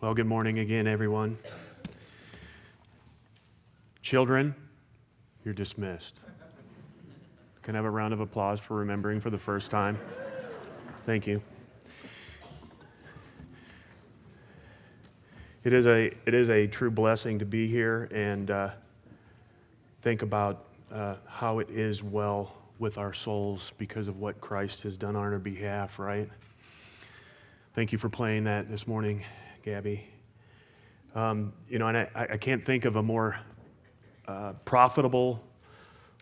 Well, good morning again, everyone. Children, you're dismissed. Can I have a round of applause for remembering for the first time? Thank you. It is a true blessing to be here and think about how it is well with our souls because of what Christ has done on our behalf, right? Thank you for playing that this morning, Gabby. And I can't think of a more profitable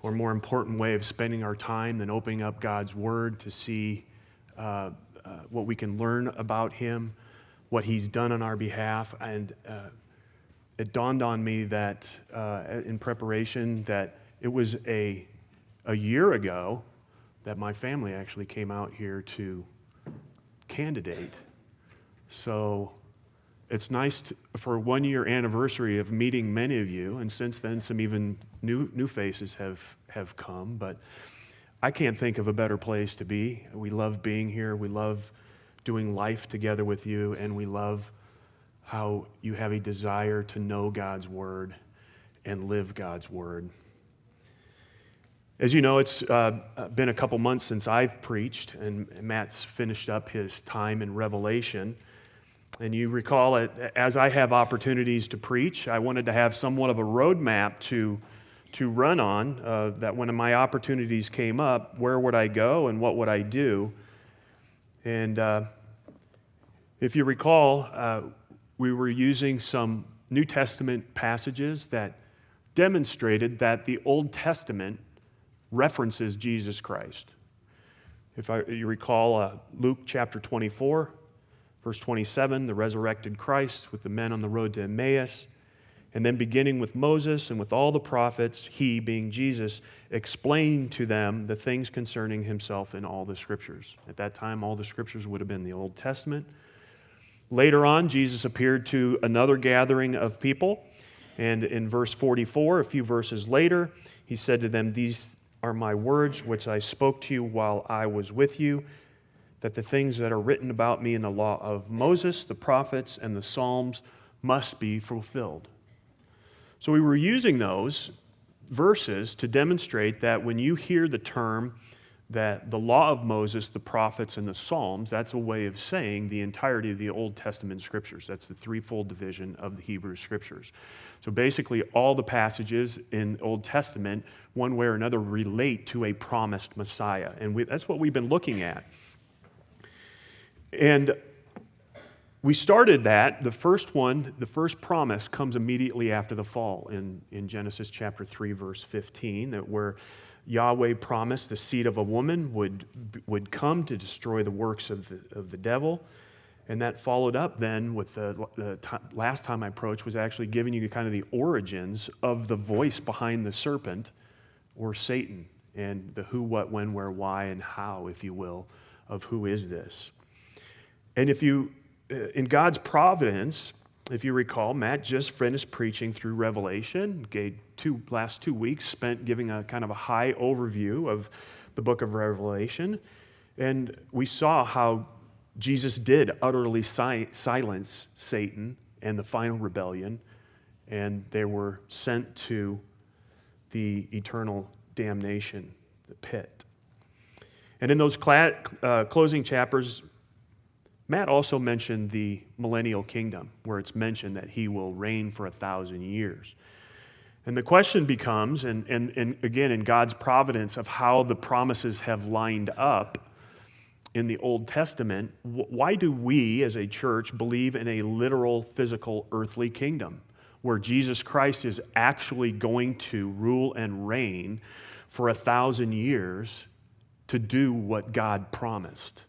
or more important way of spending our time than opening up God's Word to see what we can learn about Him, what He's done on our behalf. And it dawned on me that in preparation that it was a year ago that my family actually came out here to candidate. So it's nice for a 1-year anniversary of meeting many of you, and since then some even new faces have come, but I can't think of a better place to be. We love being here, we love doing life together with you, and we love how you have a desire to know God's Word and live God's Word. As you know, it's been a couple months since I've preached, and Matt's finished up his time in Revelation. And you recall, as I have opportunities to preach, I wanted to have somewhat of a roadmap to run on, that when my opportunities came up, where would I go and what would I do? And if you recall, we were using some New Testament passages that demonstrated that the Old Testament references Jesus Christ. If you recall, Luke chapter 24, verse 27, the resurrected Christ with the men on the road to Emmaus, and then beginning with Moses and with all the prophets, he, being Jesus, explained to them the things concerning himself in all the scriptures. At that time, all the scriptures would have been the Old Testament. Later on, Jesus appeared to another gathering of people, and in verse 44, a few verses later, he said to them, "These are my words which I spoke to you while I was with you, that the things that are written about me in the law of Moses, the prophets, and the Psalms must be fulfilled." So we were using those verses to demonstrate that when you hear the term that the law of Moses, the prophets, and the Psalms, that's a way of saying the entirety of the Old Testament scriptures. That's the threefold division of the Hebrew scriptures. So basically all the passages in the Old Testament, one way or another, relate to a promised Messiah. And that's what we've been looking at. And we started that. The first one, the first promise comes immediately after the fall in Genesis chapter 3, verse 15, that where Yahweh promised the seed of a woman would come to destroy the works of the devil. And that followed up then with last time I approached was actually giving you kind of the origins of the voice behind the serpent or Satan and the who, what, when, where, why, and how, if you will, of who is this. And if you, in God's providence, if you recall, Matt just finished preaching through Revelation, last 2 weeks spent giving a kind of a high overview of the book of Revelation. And we saw how Jesus did utterly silence Satan and the final rebellion, and they were sent to the eternal damnation, the pit. And in those closing chapters, Matt also mentioned the millennial kingdom, where it's mentioned that he will reign for 1,000 years. And the question becomes, and again, in God's providence of how the promises have lined up in the Old Testament, why do we as a church believe in a literal, physical, earthly kingdom where Jesus Christ is actually going to rule and reign for 1,000 years to do what God promised?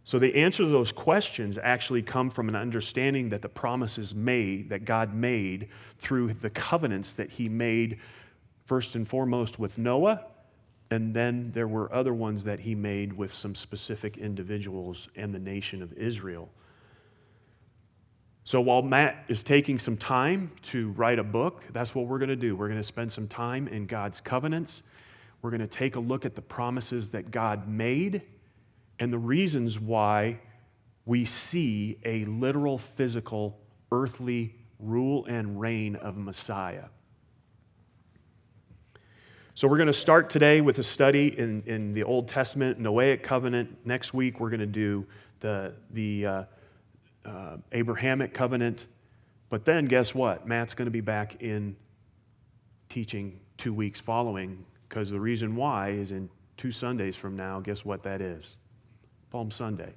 So the answer to those questions actually come from an understanding that the promises that God made through the covenants that he made first and foremost with Noah, and then there were other ones that he made with some specific individuals and the nation of Israel. So while Matt is taking some time to write a book, that's what we're going to do. We're going to spend some time in God's covenants. We're going to take a look at the promises that God made and the reasons why we see a literal, physical, earthly rule and reign of Messiah. So we're going to start today with a study in the Old Testament, Noahic Covenant. Next week we're going to do the Abrahamic Covenant. But then guess what? Matt's going to be back in teaching 2 weeks following, because the reason why is in 2 Sundays from now, guess what that is? Palm Sunday.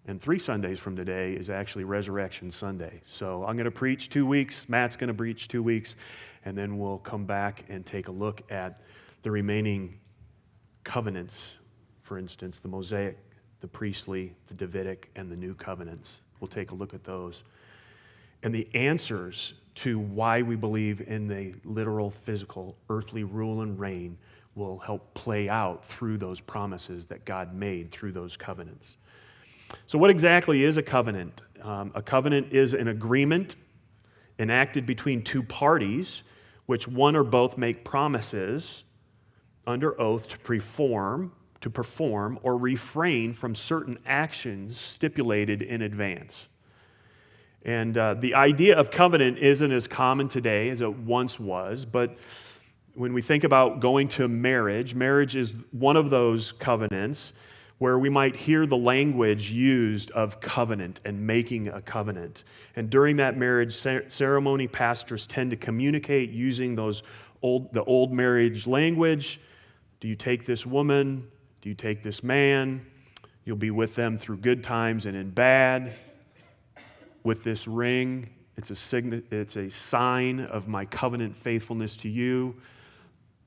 And 3 Sundays from today is actually Resurrection Sunday. So I'm going to preach 2 weeks, Matt's going to preach 2 weeks, and then we'll come back and take a look at the remaining covenants. For instance, the Mosaic, the priestly, the Davidic, and the new covenants. We'll take a look at those. And the answers to why we believe in the literal, physical, earthly rule and reign will help play out through those promises that God made through those covenants. So what exactly is a covenant? A covenant is an agreement enacted between 2 parties, which one or both make promises under oath to perform or refrain from certain actions stipulated in advance. And the idea of covenant isn't as common today as it once was, but when we think about going to marriage is one of those covenants where we might hear the language used of covenant and making a covenant. And during that marriage ceremony, pastors tend to communicate using the old marriage language. Do you take this woman? Do you take this man? You'll be with them through good times and in bad. With this ring, it's a sign of my covenant faithfulness to you.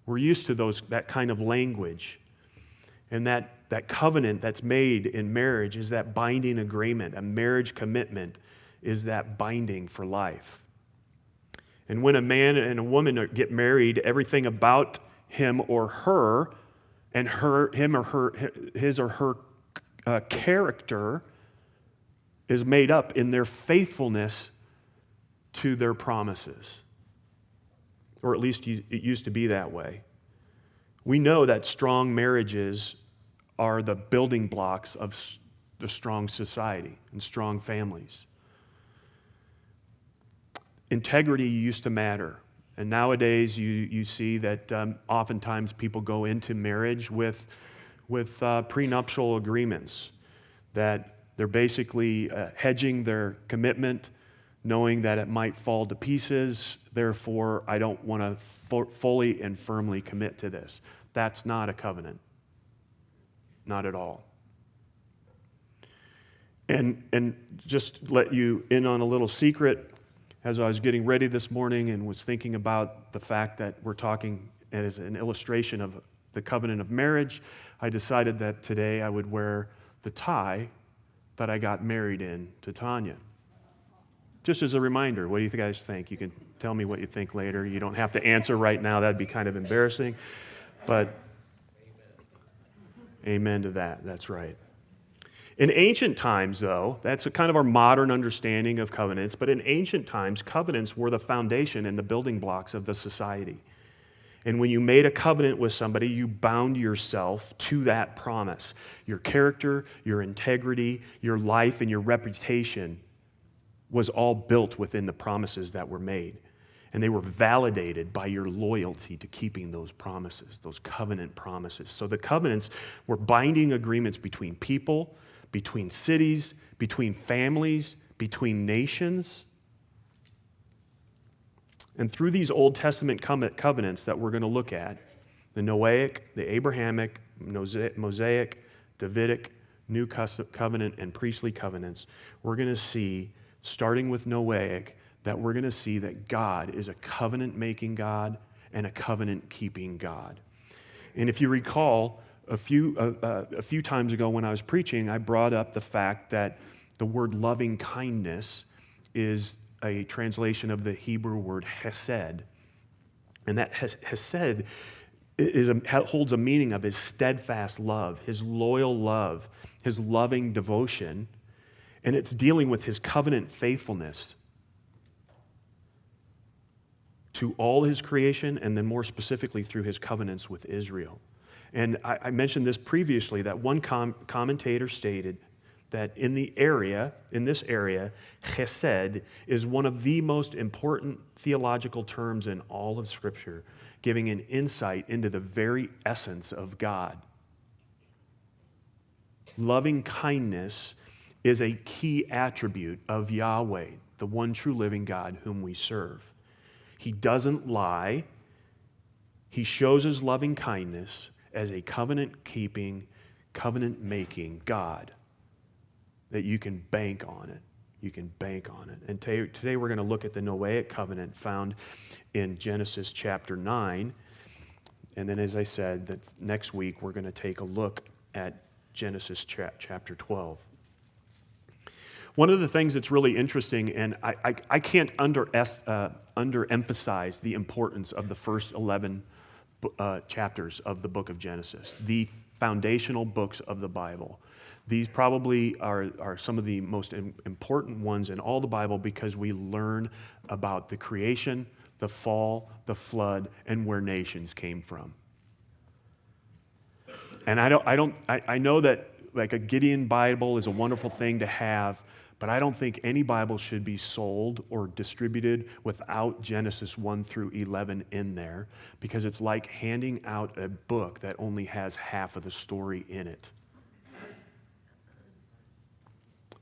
We're used to that kind of language. And that covenant that's made in marriage is that binding agreement. A marriage commitment is that binding for life. And when a man and a woman get married, everything about him or her and his or her character is made up in their faithfulness to their promises. Or at least it used to be that way. We know that strong marriages are the building blocks of the strong society and strong families. Integrity used to matter. And nowadays you see that oftentimes people go into marriage with prenuptial agreements, that they're basically hedging their commitment, knowing that it might fall to pieces. Therefore, I don't want to fully and firmly commit to this. That's not a covenant. Not at all. And just let you in on a little secret, as I was getting ready this morning and was thinking about the fact that we're talking as an illustration of the covenant of marriage, I decided that today I would wear the tie that I got married in to Tanya. Just as a reminder, what do you guys think? You can tell me what you think later. You don't have to answer right now. That'd be kind of embarrassing. But amen to that. That's right. In ancient times, though, that's a kind of our modern understanding of covenants, but in ancient times, covenants were the foundation and the building blocks of the society. And when you made a covenant with somebody, you bound yourself to that promise. Your character, your integrity, your life, and your reputation was all built within the promises that were made. And they were validated by your loyalty to keeping those promises, those covenant promises. So the covenants were binding agreements between people, between cities, between families, between nations. And through these Old Testament covenants that we're going to look at, the Noahic, the Abrahamic, Mosaic, Davidic, New Covenant, and priestly covenants, we're going to see, starting with Noahic, that we're going to see that God is a covenant-making God and a covenant-keeping God. And if you recall, a few times ago when I was preaching, I brought up the fact that the word loving kindness is a translation of the Hebrew word hesed. And that hesed holds a meaning of his steadfast love, his loyal love, his loving devotion, and it's dealing with his covenant faithfulness to all his creation, and then more specifically through his covenants with Israel. And I mentioned this previously, that one commentator stated that in this area, chesed is one of the most important theological terms in all of Scripture, giving an insight into the very essence of God. Loving kindness is a key attribute of Yahweh, the one true living God whom we serve. He doesn't lie. He shows his loving kindness as a covenant-keeping, covenant-making God that you can bank on it. You can bank on it. And today we're going to look at the Noahic covenant found in Genesis chapter 9. And then, as I said, that next week we're going to take a look at Genesis chapter 12. One of the things that's really interesting, and I can't underemphasize the importance of the first 11 chapters of the book of Genesis, the foundational books of the Bible. These probably are some of the most important ones in all the Bible because we learn about the creation, the fall, the flood, and where nations came from. And I know that like a Gideon Bible is a wonderful thing to have, but I don't think any Bible should be sold or distributed without Genesis 1 through 11 in there, because it's like handing out a book that only has half of the story in it.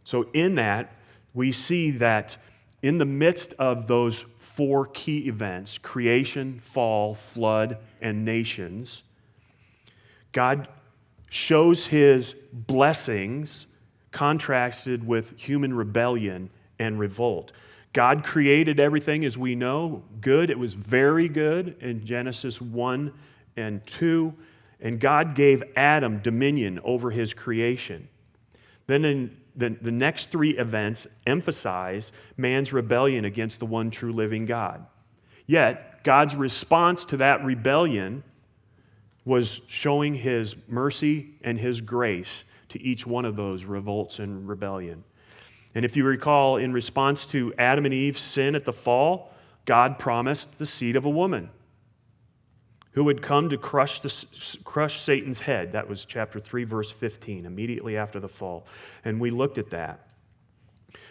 So in that, we see that in the midst of those four key events, creation, fall, flood, and nations, God shows his blessings contrasted with human rebellion and revolt. God created everything, as we know, good. It was very good in Genesis 1 and 2. And God gave Adam dominion over his creation. Then in the next three events emphasize man's rebellion against the one true living God. Yet, God's response to that rebellion was showing his mercy and his grace to each one of those revolts and rebellion. And if you recall, in response to Adam and Eve's sin at the fall, God promised the seed of a woman who would come to crush Satan's head. That was chapter 3, verse 15, immediately after the fall. And we looked at that.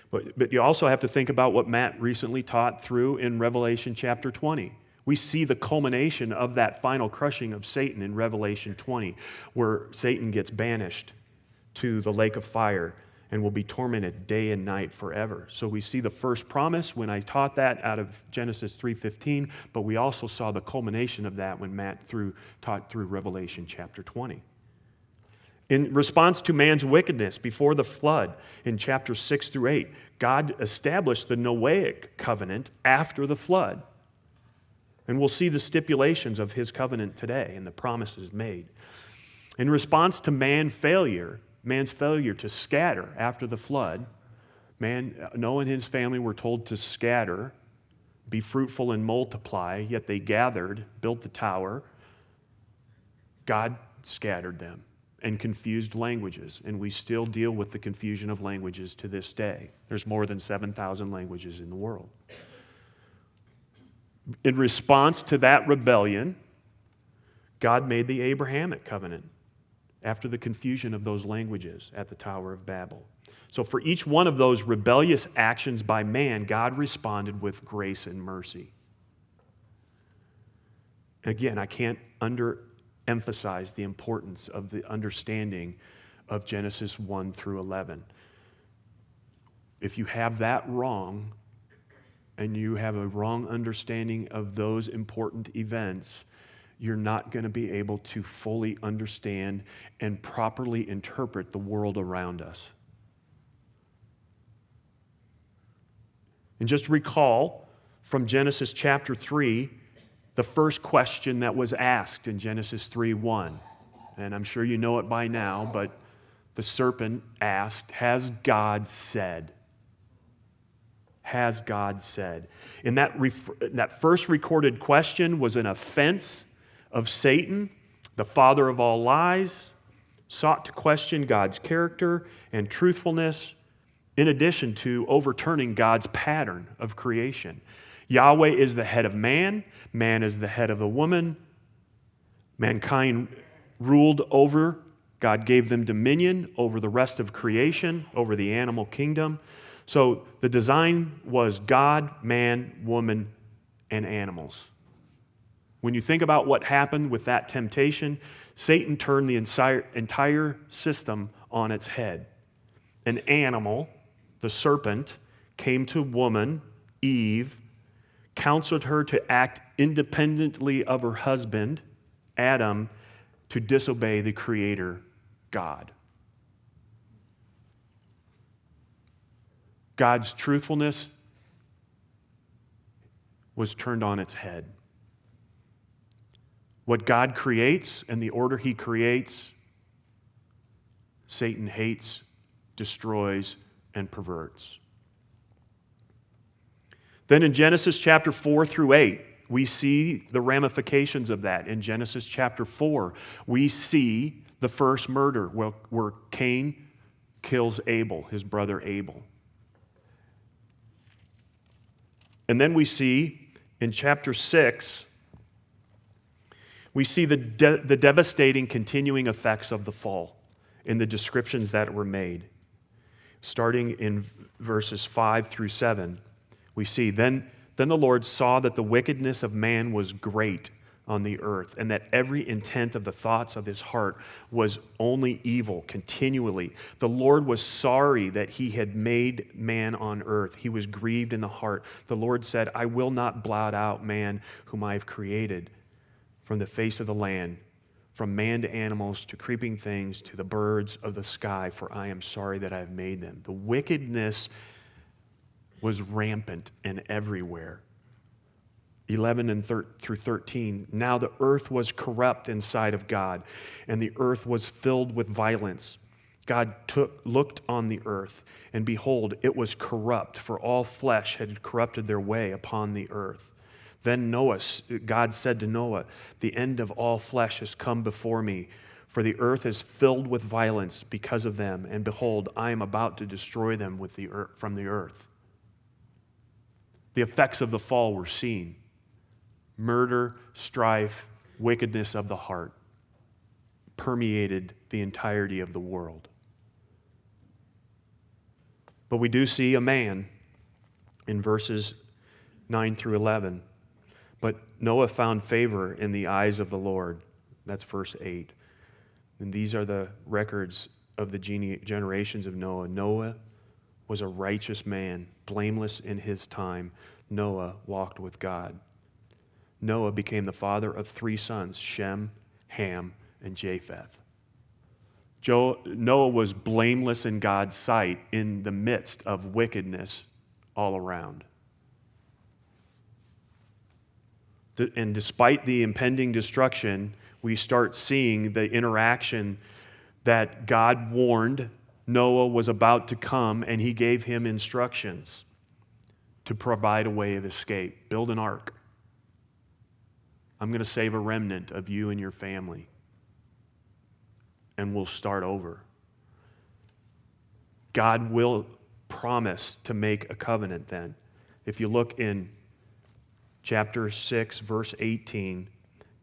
But you also have to think about what Matt recently taught through in Revelation chapter 20. We see the culmination of that final crushing of Satan in Revelation 20, where Satan gets banished to the lake of fire and will be tormented day and night forever. So we see the first promise when I taught that out of Genesis 3:15, but we also saw the culmination of that when Matt taught through Revelation chapter 20. In response to man's wickedness before the flood in chapters 6 through 8, God established the Noahic Covenant after the flood. And we'll see the stipulations of his covenant today and the promises made. In response to man's failure to scatter after the flood, Noah and his family were told to scatter, be fruitful and multiply, yet they gathered, built the tower. God scattered them and confused languages, and we still deal with the confusion of languages to this day. There's more than 7,000 languages in the world. In response to that rebellion, God made the Abrahamic covenant after the confusion of those languages at the Tower of Babel. So for each one of those rebellious actions by man, God responded with grace and mercy. Again, I can't underemphasize the importance of the understanding of Genesis 1 through 11. If you have that wrong, and you have a wrong understanding of those important events, you're not going to be able to fully understand and properly interpret the world around us. And just recall from Genesis chapter 3, the first question that was asked in Genesis 3:1. And I'm sure you know it by now, but the serpent asked, "Has God said?" Has God said? And that first recorded question was an offense of Satan, the father of all lies, sought to question God's character and truthfulness, in addition to overturning God's pattern of creation. Yahweh is the head of man, man is the head of the woman. Mankind ruled over, God gave them dominion over the rest of creation, over the animal kingdom. So the design was God, man, woman, and animals. When you think about what happened with that temptation, Satan turned the entire system on its head. An animal, the serpent, came to woman, Eve, counseled her to act independently of her husband, Adam, to disobey the Creator, God. God's truthfulness was turned on its head. What God creates and the order He creates, Satan hates, destroys, and perverts. Then in Genesis chapter 4 through 8, we see the ramifications of that. In Genesis chapter 4, we see the first murder where Cain kills Abel, his brother Abel. And then we see in chapter 6, we see the devastating continuing effects of the fall in the descriptions that were made. Starting in verses 5 through 7, we see, Then the Lord saw that the wickedness of man was great on the earth, and that every intent of the thoughts of his heart was only evil continually. The Lord was sorry that he had made man on earth. He was grieved in the heart. The Lord said, I will not blot out man whom I have created from the face of the land, from man to animals, to creeping things, to the birds of the sky, for I am sorry that I have made them. The wickedness was rampant and everywhere. 11 through 13, now the earth was corrupt in sight of God, and the earth was filled with violence. God looked on the earth, and behold, it was corrupt, for all flesh had corrupted their way upon the earth. Then God said to Noah, the end of all flesh has come before me, for the earth is filled with violence because of them, and behold, I am about to destroy them from the earth. The effects of the fall were seen. Murder, strife, wickedness of the heart permeated the entirety of the world. But we do see a man in verses 9 through 11. But Noah found favor in the eyes of the Lord. That's verse 8. And these are the records of the generations of Noah. Noah was a righteous man, blameless in his time. Noah walked with God. Noah became the father of 3 sons, Shem, Ham, and Japheth. Noah was blameless in God's sight in the midst of wickedness all around. And despite the impending destruction, we start seeing the interaction that God warned Noah was about to come, and he gave him instructions to provide a way of escape. Build an ark. I'm going to save a remnant of you and your family, and we'll start over. God will promise to make a covenant then. If you look in chapter 6, verse 18,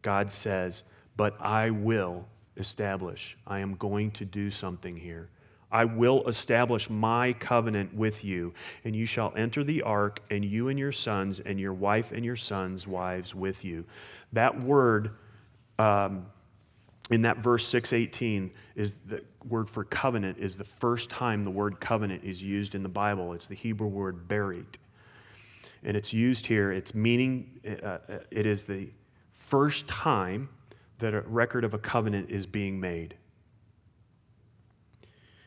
God says, "But I will establish." I am going to do something here. "I will establish my covenant with you, and you shall enter the ark, and you and your sons, and your wife and your sons' wives with you." That word in that verse 6:18 is the word for covenant, is the first time the word covenant is used in the Bible. It's the Hebrew word berit. And it's used here, its meaning, it is the first time that a record of a covenant is being made.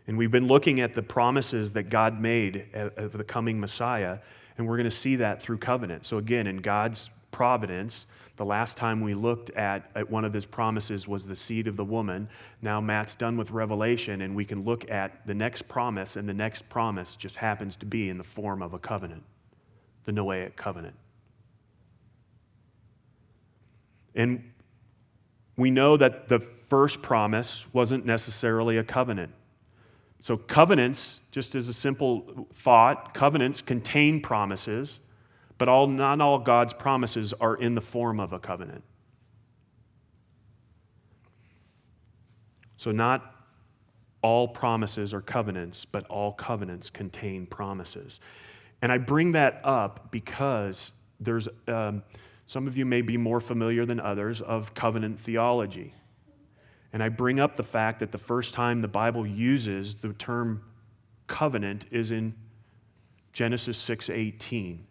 And we've been looking at the promises that God made of the coming Messiah, and we're going to see that through covenant. So again, in God's providence, the last time we looked at one of his promises was the seed of the woman. Now Matt's done with Revelation, and we can look at the next promise, and the next promise just happens to be in the form of a covenant, the Noahic Covenant. And we know that the first promise wasn't necessarily a covenant. So covenants, just as a simple thought, covenants contain promises, but not all God's promises are in the form of a covenant. So not all promises are covenants, but all covenants contain promises. And I bring that up because there's some of you may be more familiar than others of covenant theology. And I bring up the fact that the first time the Bible uses the term covenant is in Genesis 6:18.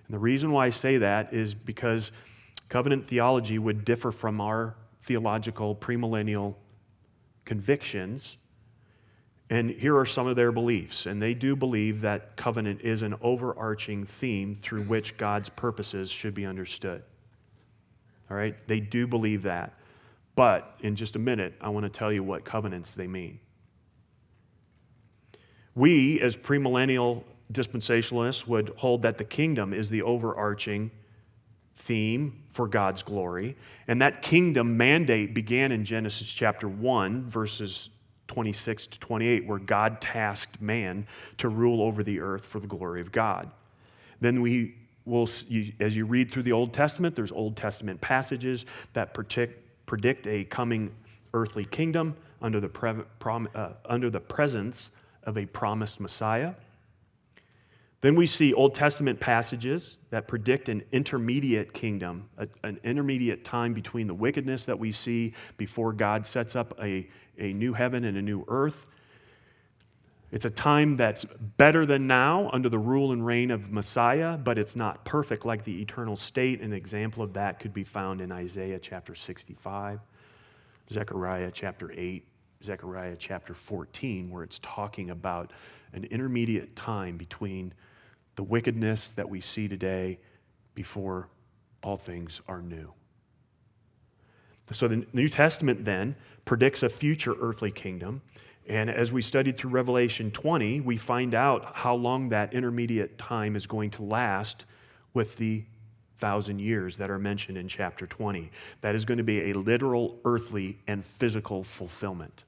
And the reason why I say that is because covenant theology would differ from our theological premillennial convictions. And here are some of their beliefs. And they do believe that covenant is an overarching theme through which God's purposes should be understood. All right? They do believe that. But in just a minute, I want to tell you what covenants they mean. We, as premillennial dispensationalists, would hold that the kingdom is the overarching theme for God's glory. And that kingdom mandate began in Genesis chapter 1, verses 26 to 28, where God tasked man to rule over the earth for the glory of God. Then we will, as you read through the Old Testament, there's Old Testament passages that predict a coming earthly kingdom under the presence of a promised Messiah. Then we see Old Testament passages that predict an intermediate kingdom, an intermediate time between the wickedness that we see before God sets up a new heaven and a new earth. It's a time that's better than now under the rule and reign of Messiah, but it's not perfect like the eternal state. An example of that could be found in Isaiah chapter 65, Zechariah chapter 8, Zechariah chapter 14, where it's talking about an intermediate time between the wickedness that we see today before all things are new. So the New Testament then predicts a future earthly kingdom. And as we studied through Revelation 20, we find out how long that intermediate time is going to last with the 1,000 years that are mentioned in chapter 20. That is going to be a literal, earthly, and physical fulfillment.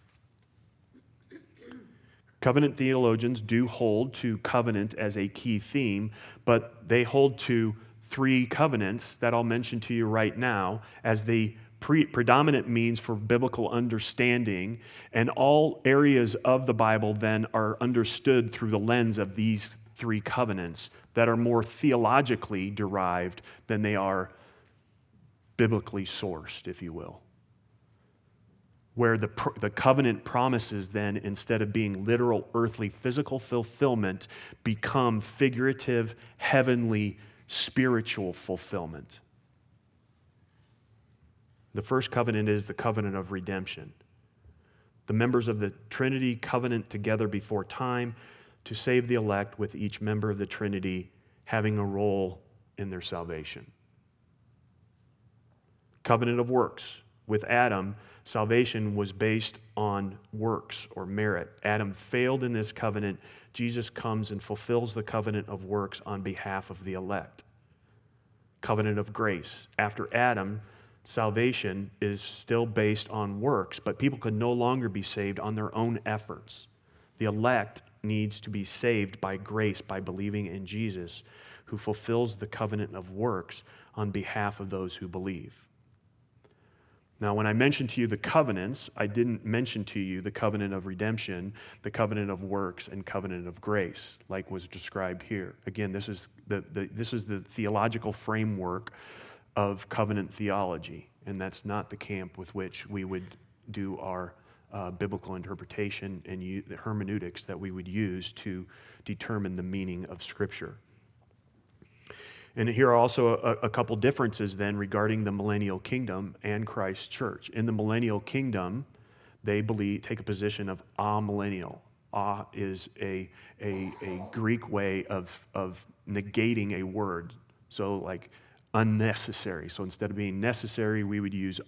Covenant theologians do hold to covenant as a key theme, but they hold to three covenants that I'll mention to you right now as the predominant means for biblical understanding, and all areas of the Bible then are understood through the lens of these three covenants that are more theologically derived than they are biblically sourced, if you will. Where the covenant promises then, instead of being literal, earthly, physical fulfillment, become figurative, heavenly, spiritual fulfillment. The first covenant is the covenant of redemption. The members of the Trinity covenant together before time to save the elect, with each member of the Trinity having a role in their salvation. Covenant of works. With Adam, salvation was based on works or merit. Adam failed in this covenant. Jesus comes and fulfills the covenant of works on behalf of the elect. Covenant of grace. After Adam, salvation is still based on works, but people could no longer be saved on their own efforts. The elect needs to be saved by grace, by believing in Jesus, who fulfills the covenant of works on behalf of those who believe. Now, when I mentioned to you the covenants, I didn't mention to you the covenant of redemption, the covenant of works, and covenant of grace, like was described here. Again, this is the theological framework of covenant theology, and that's not the camp with which we would do our biblical interpretation and the hermeneutics that we would use to determine the meaning of Scripture. And here are also a couple differences then regarding the millennial kingdom and Christ's church. In the millennial kingdom, they take a position of amillennial. Is a Greek way of negating a word. So like unnecessary. So instead of being necessary, we would use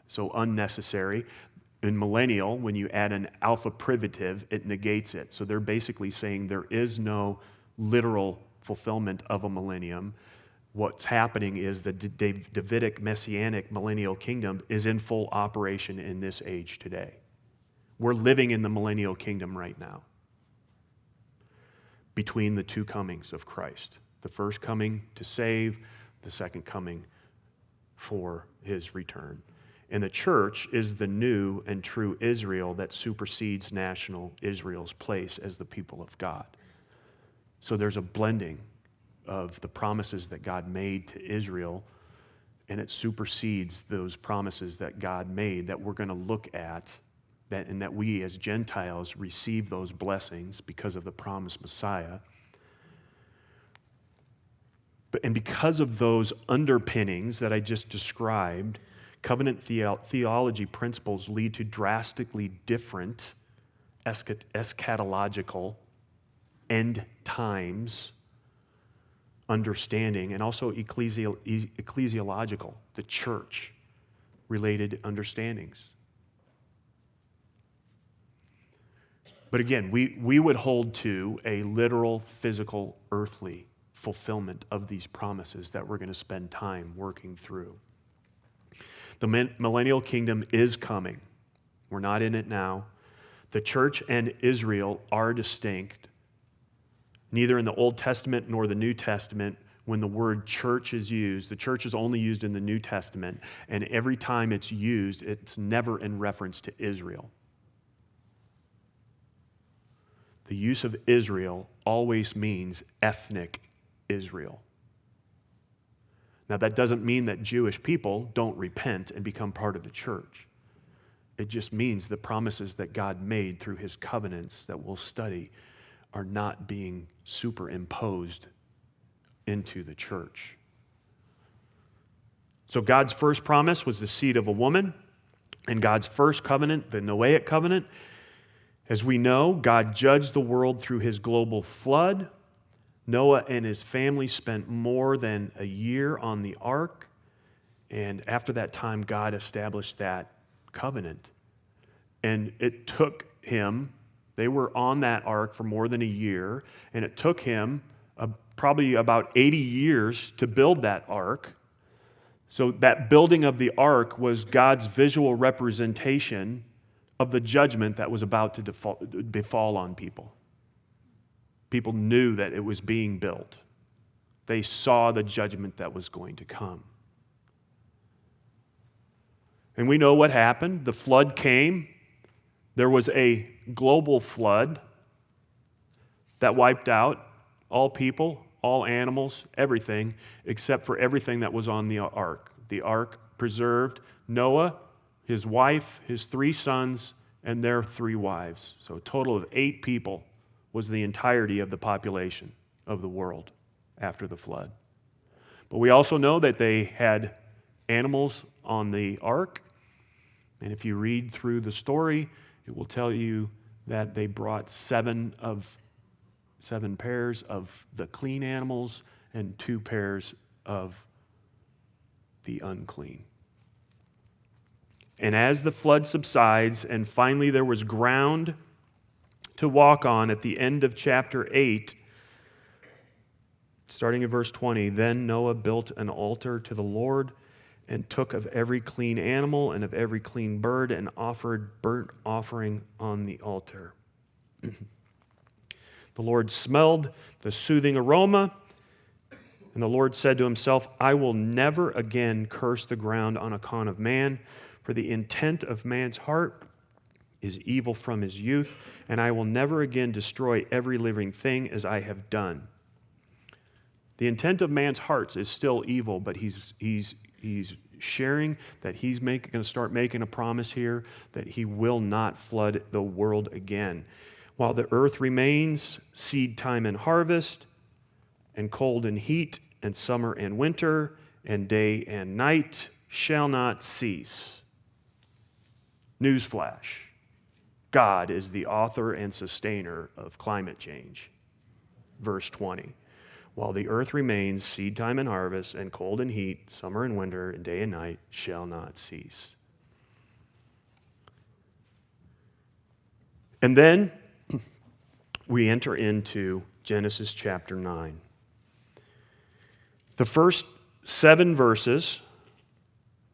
so unnecessary. In millennial, when you add an alpha privative, it negates it. So they're basically saying there is no literal fulfillment of a millennium. What's happening is the Davidic messianic millennial kingdom is in full operation in this age today. We're living in the millennial kingdom right now, between the two comings of Christ. The first coming to save, the second coming for his return. And the church is the new and true Israel that supersedes national Israel's place as the people of God. So there's a blending of the promises that God made to Israel, and it supersedes those promises that God made that we're going to look at, and that we as Gentiles receive those blessings because of the promised Messiah. And because of those underpinnings that I just described, covenant theology principles lead to drastically different eschatological end times understanding, and also ecclesiological, the church related understandings. But again, we would hold to a literal, physical, earthly fulfillment of these promises that we're going to spend time working through. The millennial kingdom is coming. We're not in it now. The church and Israel are distinct. Neither in the Old Testament nor the New Testament, when the word church is used, the church is only used in the New Testament, and every time it's used, it's never in reference to Israel. The use of Israel always means ethnic Israel. Now, that doesn't mean that Jewish people don't repent and become part of the church. It just means the promises that God made through his covenants that we'll study are not being superimposed into the church. So God's first promise was the seed of a woman, and God's first covenant, the Noahic Covenant. As we know, God judged the world through his global flood. Noah and his family spent more than a year on the ark, and after that time, God established that covenant. And it took him, they were on that ark for more than a year, and it took him probably about 80 years to build that ark. So that building of the ark was God's visual representation of the judgment that was about to befall on people. People knew that it was being built. They saw the judgment that was going to come. And we know what happened. The flood came. There was a global flood that wiped out all people, all animals, everything, except for everything that was on the ark. The ark preserved Noah, his wife, his 3 sons, and their 3 wives. So a total of 8 people was the entirety of the population of the world after the flood. But we also know that they had animals on the ark. And if you read through the story, it will tell you that they brought seven pairs of the clean animals and 2 pairs of the unclean. And as the flood subsides, and finally there was ground to walk on at the end of chapter 8, starting in verse 20, then Noah built an altar to the Lord and took of every clean animal and of every clean bird and offered burnt offering on the altar. The Lord smelled the soothing aroma, and the Lord said to himself, I will never again curse the ground on account of man, for the intent of man's heart is evil from his youth, and I will never again destroy every living thing as I have done. The intent of man's hearts is still evil, but he's sharing that he's going to start making a promise here that he will not flood the world again. While the earth remains, seed time and harvest, and cold and heat, and summer and winter, and day and night shall not cease. Newsflash. God is the author and sustainer of climate change. Verse 20. While the earth remains, seed time and harvest, and cold and heat, summer and winter, and day and night shall not cease. And then we enter into Genesis chapter 9. The first 7 verses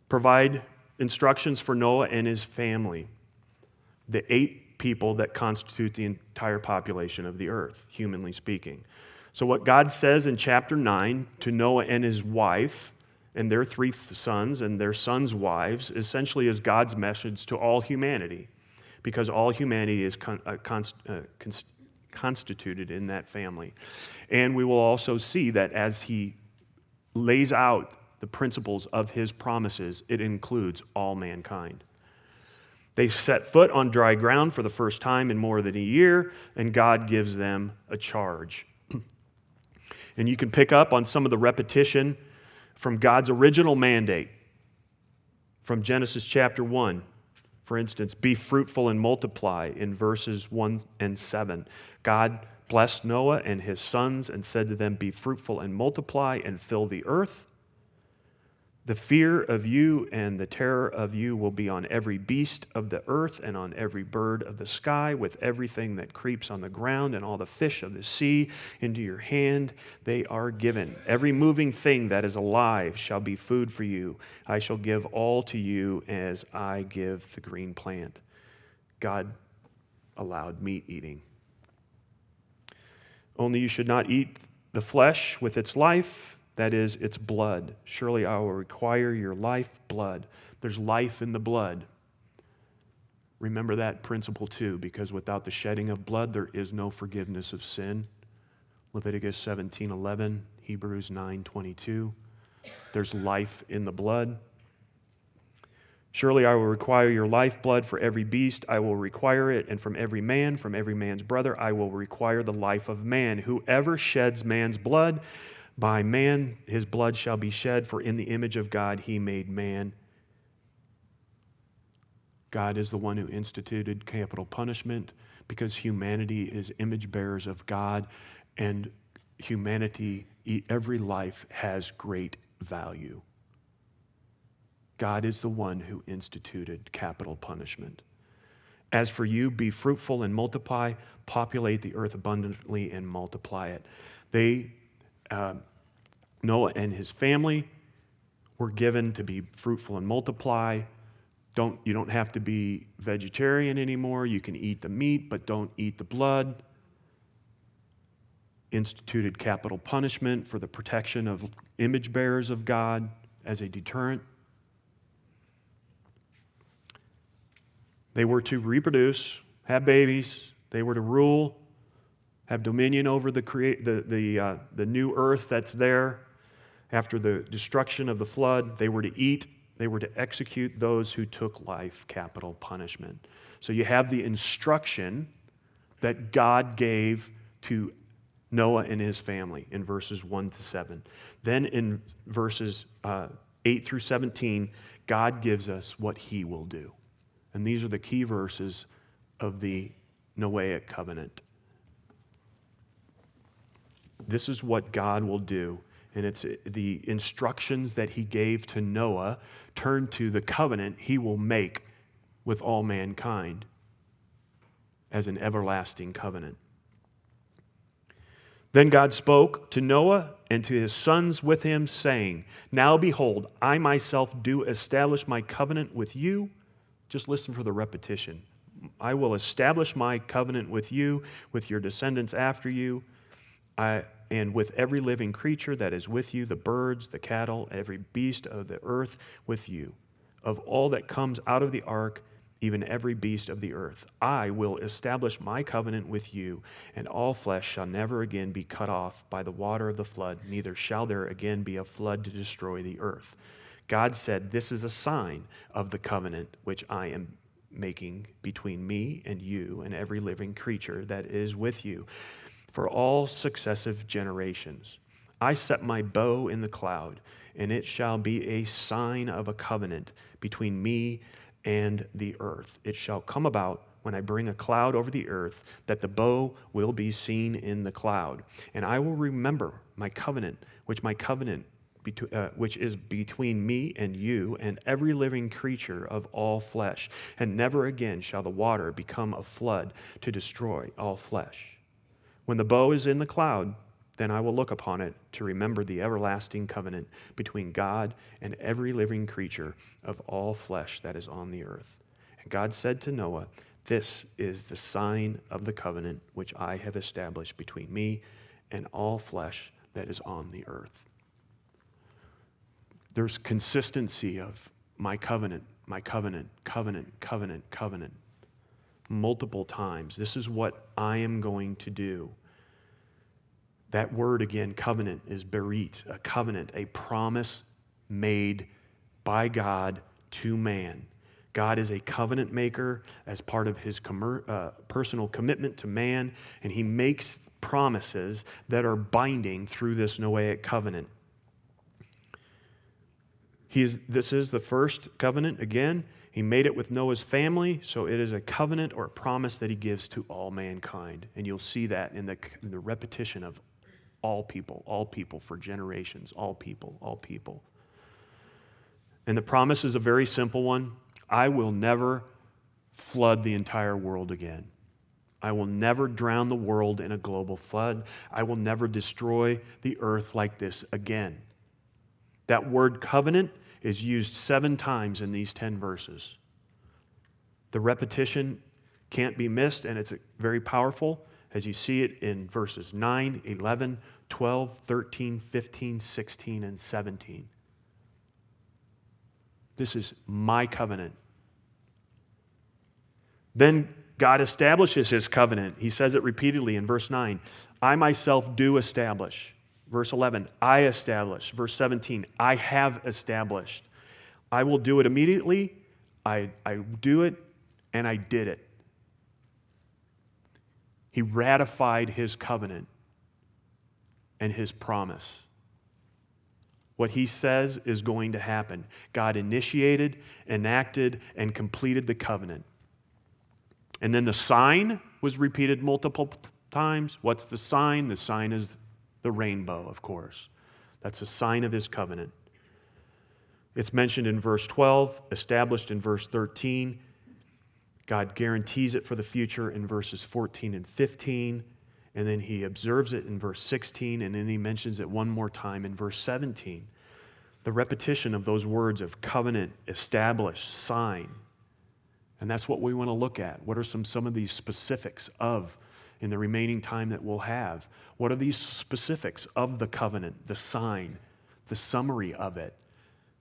provide instructions for Noah and his family, the 8 people that constitute the entire population of the earth, humanly speaking. So what God says in chapter 9 to Noah and his wife and their 3 sons and their sons' wives essentially is God's message to all humanity, because all humanity is constituted in that family. And we will also see that as he lays out the principles of his promises, it includes all mankind. They set foot on dry ground for the first time in more than a year, and God gives them a charge. And you can pick up on some of the repetition from God's original mandate from Genesis chapter 1. For instance, be fruitful and multiply in verses 1 and 7. God blessed Noah and his sons and said to them, be fruitful and multiply and fill the earth. The fear of you and the terror of you will be on every beast of the earth and on every bird of the sky, with everything that creeps on the ground and all the fish of the sea. Into your hand they are given. Every moving thing that is alive shall be food for you. I shall give all to you as I give the green plant. God allowed meat eating. Only you should not eat the flesh with its life, that is, its blood. Surely I will require your life blood. There's life in the blood. Remember that principle too, because without the shedding of blood, there is no forgiveness of sin. Leviticus 17:11, Hebrews 9:22. There's life in the blood. Surely I will require your lifeblood for every beast. I will require it, and from every man's brother, I will require the life of man. Whoever sheds man's blood, by man his blood shall be shed, for in the image of God he made man. God is the one who instituted capital punishment because humanity is image bearers of God, and humanity, every life has great value. God is the one who instituted capital punishment. As for you, be fruitful and multiply, populate the earth abundantly and multiply it. Noah and his family were given to be fruitful and multiply. You don't have to be vegetarian anymore. You can eat the meat, but don't eat the blood. Instituted capital punishment for the protection of image bearers of God as a deterrent. They were to reproduce, have babies. They were to rule, have dominion over the new earth that's there after the destruction of the flood. They were to eat. They were to execute those who took life, capital punishment. So you have the instruction that God gave to Noah and his family in verses 1 to 7. Then in verses 8 through 17, God gives us what he will do. And these are the key verses of the Noahic Covenant. This is what God will do. And it's the instructions that he gave to Noah turn to the covenant he will make with all mankind as an everlasting covenant. Then God spoke to Noah and to his sons with him, saying, Now behold, I myself do establish my covenant with you. Just listen for the repetition. I will establish my covenant with you, with your descendants after you, and with every living creature that is with you, the birds, the cattle, every beast of the earth with you. Of all that comes out of the ark, even every beast of the earth. I will establish my covenant with you, and all flesh shall never again be cut off by the water of the flood, neither shall there again be a flood to destroy the earth. God said, This is a sign of the covenant which I am making between me and you and every living creature that is with you for all successive generations. I set my bow in the cloud, and it shall be a sign of a covenant between me and the earth. It shall come about when I bring a cloud over the earth that the bow will be seen in the cloud. And I will remember my covenant, which is between me and you and every living creature of all flesh. And never again shall the water become a flood to destroy all flesh. When the bow is in the cloud, then I will look upon it to remember the everlasting covenant between God and every living creature of all flesh that is on the earth. And God said to Noah, This is the sign of the covenant which I have established between me and all flesh that is on the earth. There's consistency of my covenant, covenant, covenant, multiple times. This is what I am going to do. That word again, covenant, is berit, a covenant, a promise made by God to man. God is a covenant maker as part of his personal commitment to man, and he makes promises that are binding through this Noahic covenant. This is the first covenant. Again, he made it with Noah's family, so it is a covenant or a promise that he gives to all mankind. And you'll see that in the repetition of all people for generations, all people. And the promise is a very simple one. I will never flood the entire world again. I will never drown the world in a global flood. I will never destroy the earth like this again. That word covenant is used 7 times in these 10 verses. The repetition can't be missed, and it's very powerful as you see it in verses 9, 11, 12, 13, 15, 16, and 17. This is my covenant. Then God establishes his covenant. He says it repeatedly in verse 9. I myself do establish. Verse 11, I establish. Verse 17, I have established. I will do it immediately. I do it, and I did it. He ratified his covenant and his promise. What he says is going to happen. God initiated, enacted, and completed the covenant. And then the sign was repeated multiple times. What's the sign? The sign is the rainbow, of course. That's a sign of his covenant. It's mentioned in verse 12, established in verse 13. God guarantees it for the future in verses 14 and 15. And then he observes it in verse 16, and then he mentions it one more time in verse 17. The repetition of those words of covenant, establish, sign. And that's what we want to look at. What are some of these specifics of, in the remaining time that we'll have, what are these specifics of the covenant, the sign, the summary of it,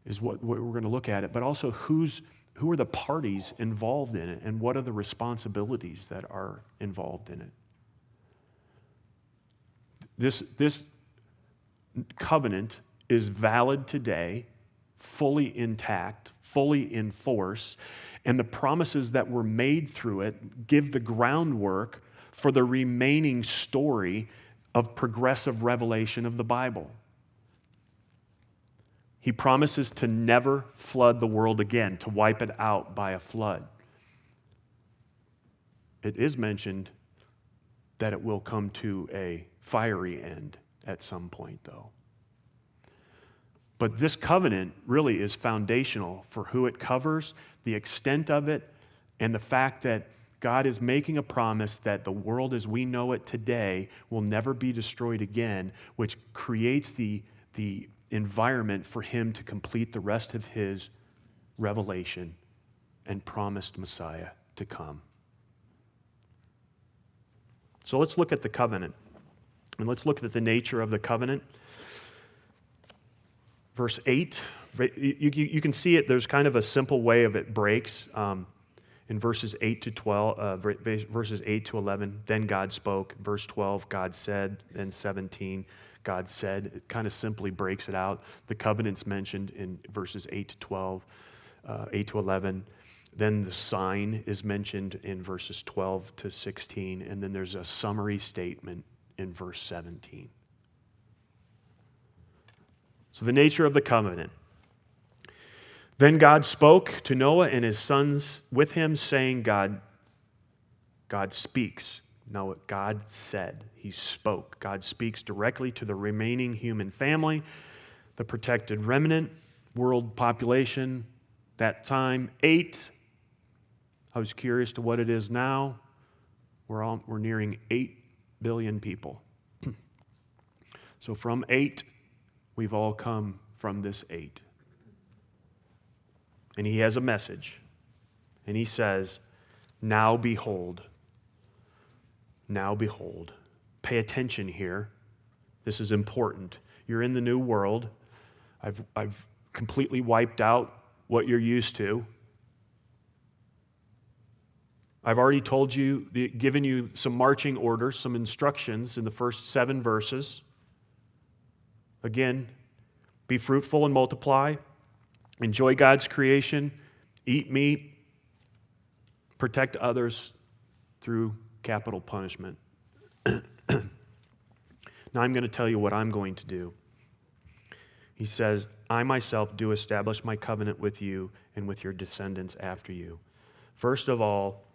is what we're going to look at it. But also who are the parties involved in it, and what are the responsibilities that are involved in it. This covenant is valid today, fully intact, fully in force, and the promises that were made through it give the groundwork for the remaining story of progressive revelation of the Bible. He promises to never flood the world again, to wipe it out by a flood. It is mentioned that it will come to a fiery end at some point, though. But this covenant really is foundational for who it covers, the extent of it, and the fact that God is making a promise that the world as we know it today will never be destroyed again, which creates the environment for him to complete the rest of his revelation and promised Messiah to come. So let's look at the covenant, and let's look at the nature of the covenant. Verse 8, you can see it, there's kind of a simple way of it breaks. In verses 8 to 12, verses 8 to 11, then God spoke. Verse 12, God said. Then 17, God said. It kind of simply breaks it out. The covenant's mentioned in verses 8 to 12, 8 to 11. Then the sign is mentioned in verses 12 to 16. And then there's a summary statement in verse 17. So the nature of the covenant. Then God spoke to Noah and his sons with him, saying, God speaks. Now what God said, he spoke. God speaks directly to the remaining human family, the protected remnant, world population, that time, 8. I was curious to what it is now. We're nearing 8 billion people. So from 8, we've all come from this 8. And he has a message. And he says, now behold. Now behold. Pay attention here. This is important. You're in the new world. I've completely wiped out what you're used to. I've already told you, given you some marching orders, some instructions in the first 7 verses. Again, be fruitful and multiply. Enjoy God's creation, eat meat, protect others through capital punishment. Now I'm going to tell you what I'm going to do. He says, I myself do establish my covenant with you and with your descendants after you. First of all,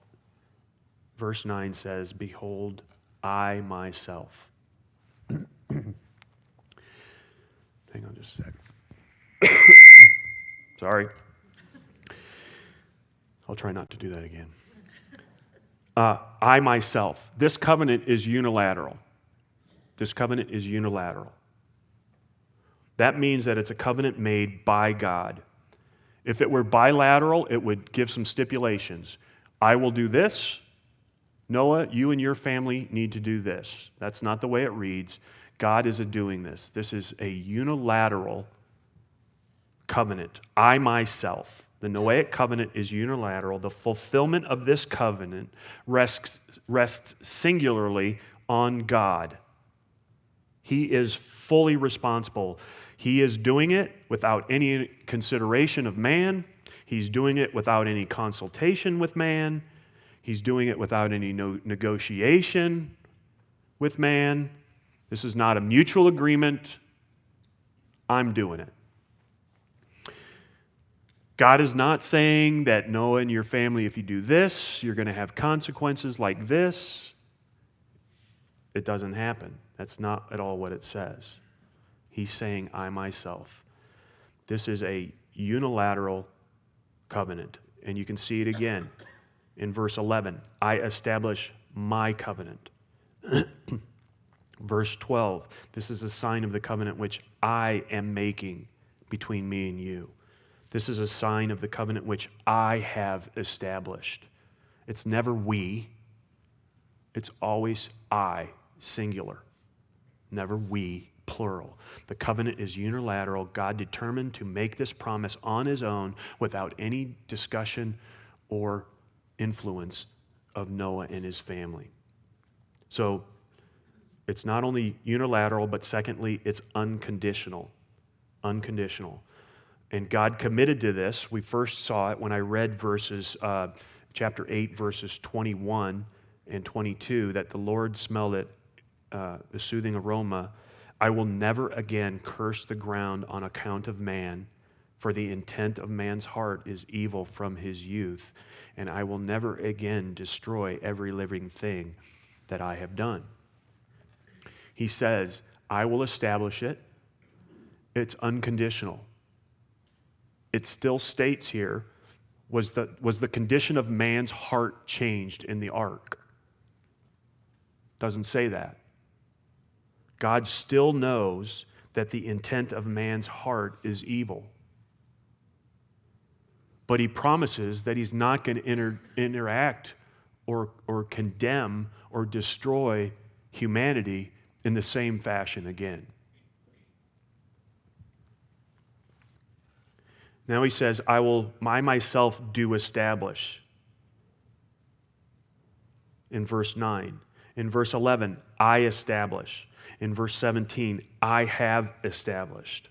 verse 9 says, behold, I myself. Hang on just a sec. Sorry. I'll try not to do that again. I myself. This covenant is unilateral. This covenant is unilateral. That means that it's a covenant made by God. If it were bilateral, it would give some stipulations. I will do this. Noah, you and your family need to do this. That's not the way it reads. God is doing this. This is a unilateral covenant. I myself. The Noahic covenant is unilateral. The fulfillment of this covenant rests singularly on God. He is fully responsible. He is doing it without any consideration of man. He's doing it without any consultation with man. He's doing it without any negotiation with man. This is not a mutual agreement. I'm doing it. God is not saying that Noah and your family, if you do this, you're going to have consequences like this. It doesn't happen. That's not at all what it says. He's saying, I myself. This is a unilateral covenant. And you can see it again in verse 11. I establish my covenant. Verse 12. This is a sign of the covenant which I am making between me and you. This is a sign of the covenant which I have established. It's never we. It's always I, singular. Never we, plural. The covenant is unilateral. God determined to make this promise on his own without any discussion or influence of Noah and his family. So it's not only unilateral, but secondly, it's unconditional. Unconditional. And God committed to this. We first saw it when I read chapter 8, verses 21 and 22, that the Lord smelled it, the soothing aroma. I will never again curse the ground on account of man, For the intent of man's heart is evil from his youth, and I will never again destroy every living thing that I have done. He says, I will establish it. It's unconditional. It still states here, was the condition of man's heart changed in the ark? Doesn't say that. God still knows that the intent of man's heart is evil. But he promises that he's not going to interact or condemn or destroy humanity in the same fashion again. Now he says, I myself do establish. In verse 9. In verse 11, I establish. In verse 17, I have established.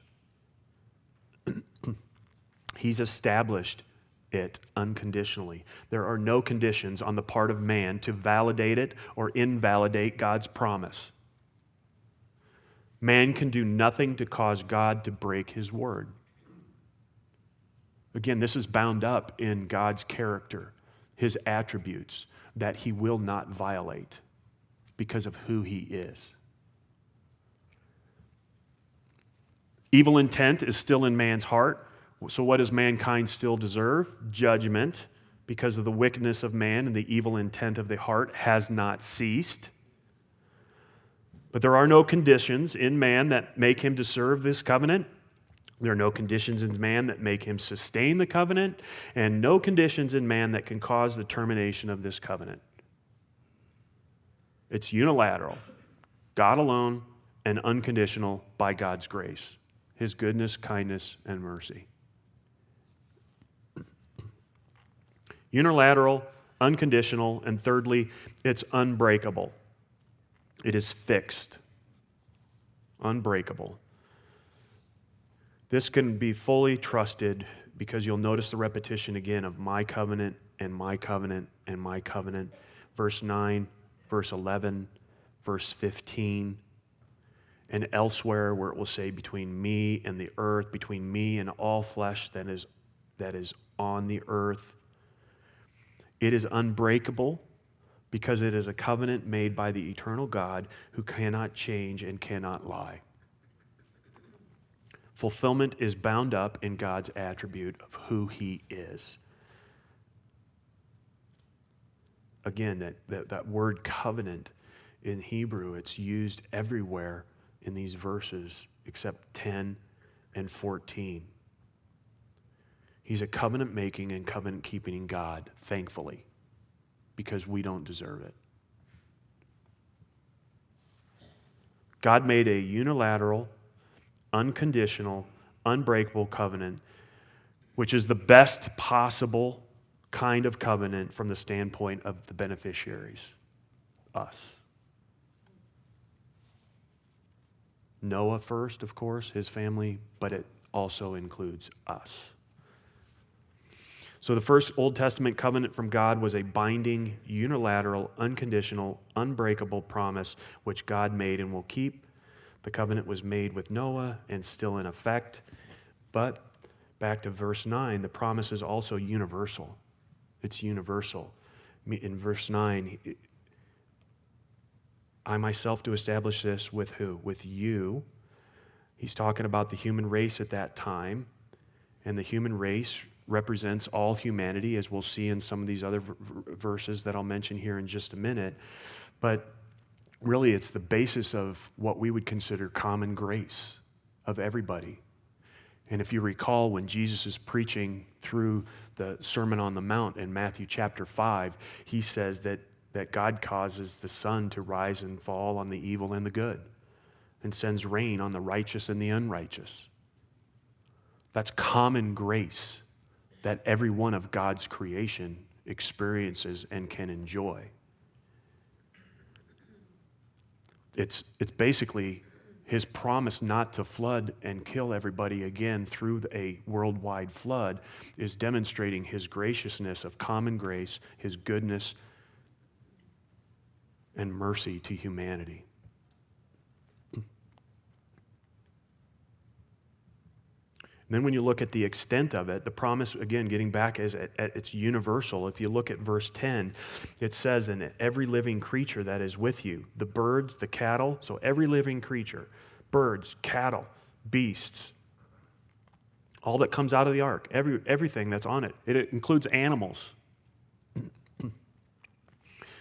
He's established it unconditionally. There are no conditions on the part of man to validate it or invalidate God's promise. Man can do nothing to cause God to break his word. Again, this is bound up in God's character, his attributes that he will not violate because of who he is. Evil intent is still in man's heart. So what does mankind still deserve? Judgment, because of the wickedness of man and the evil intent of the heart has not ceased. But there are no conditions in man that make him deserve this covenant. There are no conditions in man that make him sustain the covenant, and no conditions in man that can cause the termination of this covenant. It's unilateral, God alone, and unconditional by God's grace, his goodness, kindness, and mercy. Unilateral, unconditional, and thirdly, it's unbreakable. It is fixed, unbreakable. This can be fully trusted because you'll notice the repetition again of my covenant and my covenant and my covenant. Verse 9, verse 11, verse 15, and elsewhere where it will say between me and the earth, between me and all flesh that is on the earth. It is unbreakable because it is a covenant made by the eternal God who cannot change and cannot lie. Fulfillment is bound up in God's attribute of who he is. Again, that word covenant in Hebrew, it's used everywhere in these verses except 10 and 14. He's a covenant-making and covenant-keeping God, thankfully, because we don't deserve it. God made a unilateral, unconditional, unbreakable covenant, which is the best possible kind of covenant from the standpoint of the beneficiaries, us. Noah first, of course, his family, but it also includes us. So the first Old Testament covenant from God was a binding, unilateral, unconditional, unbreakable promise which God made and will keep. The covenant was made with Noah and still in effect. But back to verse 9, the promise is also universal. It's universal. In verse 9, I myself do establish this with who? With you. He's talking about the human race at that time. And the human race represents all humanity, as we'll see in some of these other verses that I'll mention here in just a minute. But really, it's the basis of what we would consider common grace of everybody. And if you recall, when Jesus is preaching through the Sermon on the Mount in Matthew chapter 5, he says that God causes the sun to rise and fall on the evil and the good, and sends rain on the righteous and the unrighteous. That's common grace that every one of God's creation experiences and can enjoy. It's basically his promise not to flood and kill everybody again through a worldwide flood is demonstrating his graciousness of common grace, his goodness and mercy to humanity. Then when you look at the extent of it, the promise, again, getting back, is it's universal. If you look at verse 10, it says, "And every living creature that is with you," the birds, the cattle, so every living creature, birds, cattle, beasts, all that comes out of the ark, everything that's on it. It includes animals.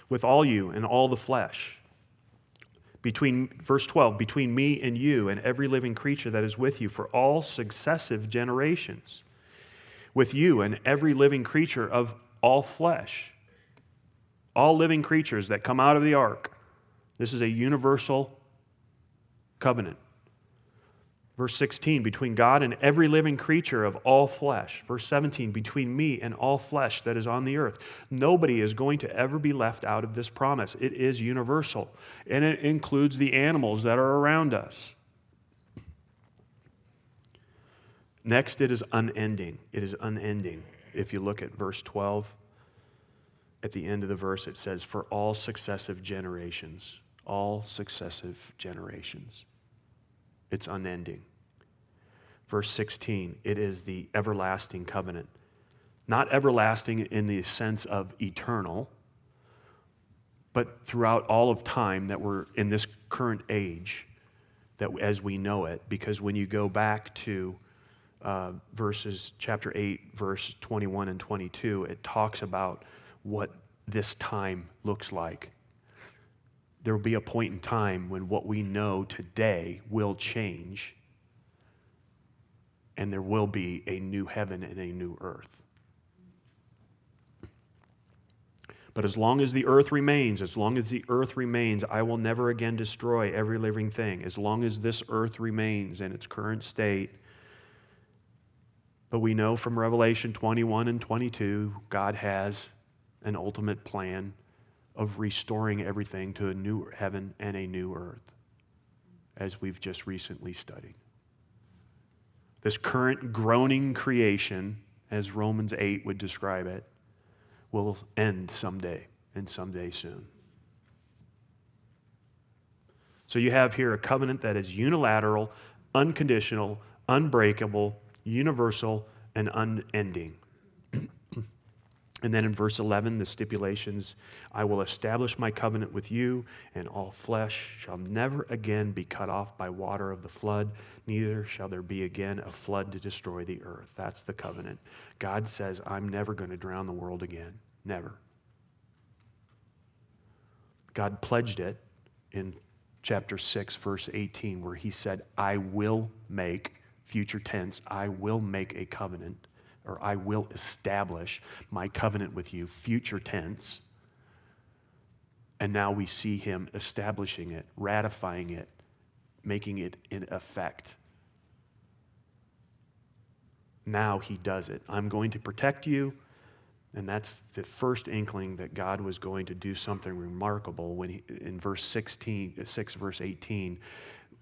"With all you and all the flesh." Verse 12, "Between me and you and every living creature that is with you for all successive generations. With you and every living creature of all flesh." All living creatures that come out of the ark. This is a universal covenant. Verse 16, "Between God and every living creature of all flesh." Verse 17, "Between me and all flesh that is on the earth." Nobody is going to ever be left out of this promise. It is universal, and it includes the animals that are around us. Next, it is unending. It is unending. If you look at verse 12, at the end of the verse, it says, "For all successive generations." All successive generations. It's unending. Verse 16, it is the everlasting covenant. Not everlasting in the sense of eternal, but throughout all of time that we're in this current age, that as we know it, because when you go back to chapter 8, verse 21 and 22, it talks about what this time looks like. There will be a point in time when what we know today will change, and there will be a new heaven and a new earth. But as long as the earth remains, I will never again destroy every living thing. As long as this earth remains in its current state. But we know from Revelation 21 and 22, God has an ultimate plan of restoring everything to a new heaven and a new earth, as we've just recently studied. This current groaning creation, as Romans 8 would describe it, will end someday, and someday soon. So you have here a covenant that is unilateral, unconditional, unbreakable, universal, and unending. And then in verse 11, the stipulations, "I will establish my covenant with you, and all flesh shall never again be cut off by water of the flood, neither shall there be again a flood to destroy the earth." That's the covenant. God says, I'm never going to drown the world again. Never. God pledged it in chapter 6, verse 18, where he said, "I will make," future tense, "I will make a covenant," or "I will establish my covenant with you," future tense. And now we see him establishing it, ratifying it, making it in effect. Now he does it. "I'm going to protect you." And that's the first inkling that God was going to do something remarkable when in verse 6, verse 18,